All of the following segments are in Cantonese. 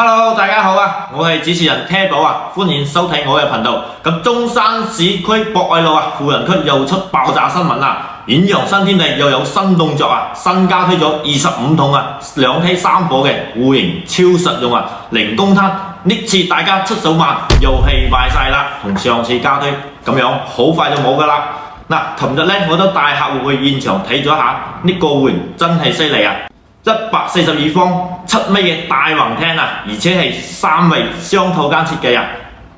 Hello， 大家好啊！我係主持人 T 寶啊，歡迎收睇我嘅頻道。咁中山市區博愛路啊，富人區又出爆炸新聞啦！遠洋新天地又有新動作啊，新加推咗25桶啊，2梯3火嘅戶型超實用啊，零公攤。呢次大家出手慢，又係賣晒啦，同上次加推咁樣，好快就冇噶啦。嗱，琴日呢，我都帶客戶去現場睇咗下，呢個戶型真係犀利啊！142方7米嘅大橫廳啊，而且係3位雙套間設計啊。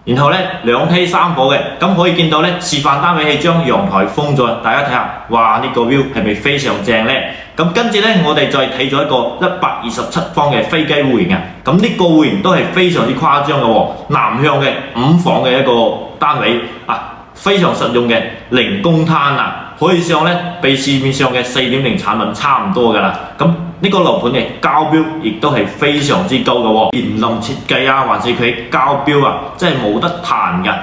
然後呢，2梯3火嘅，咁可以見到呢，示範單位係將陽台封咗，大家睇下，哇！呢個 view 係咪非常正呢？咁跟住呢，我哋再睇咗一個127方嘅飛機戶型啊。咁呢個戶型都係非常之誇張嘅喎，南向嘅5房嘅一個單位啊，非常實用嘅零公攤啊。可以上呢，比市面上嘅4.0產品差唔多㗎啦。咁呢個樓盤嘅交標亦都係非常之高嘅喎，園林設計啊，還是佢交標啊，真係冇得彈㗎。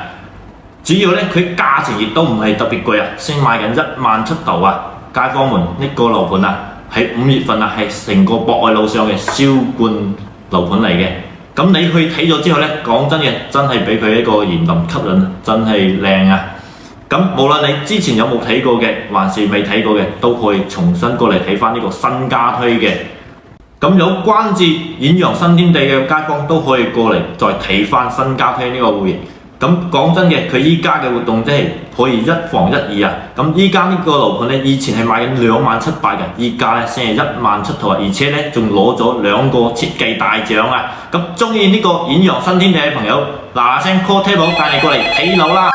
主要呢，佢價錢亦都唔係特別貴啊，先賣緊1萬出頭啊！街坊們，呢個樓盤啊，喺5月份啊，係成個博愛路上嘅銷冠樓盤嚟嘅。咁你去睇咗之後呢，講真嘅，真係俾佢一個園林吸引，真係靚啊！咁無論你之前有冇睇過嘅，還是未睇過嘅，都可以重新過嚟睇翻呢個新加推嘅。咁有關注遠洋新天地嘅街坊都可以過嚟再睇翻新加推呢個戶型。咁講真嘅，佢依家嘅活動即係可以1房1二啊。咁依家呢個樓盤呢，以前係賣緊2萬700嘅，依家呢先係1萬出頭啊，而且呢仲攞咗2個設計大獎啊！咁中意呢個遠洋新天地嘅朋友，嗱嗱聲 call table 帶你過嚟睇樓啦！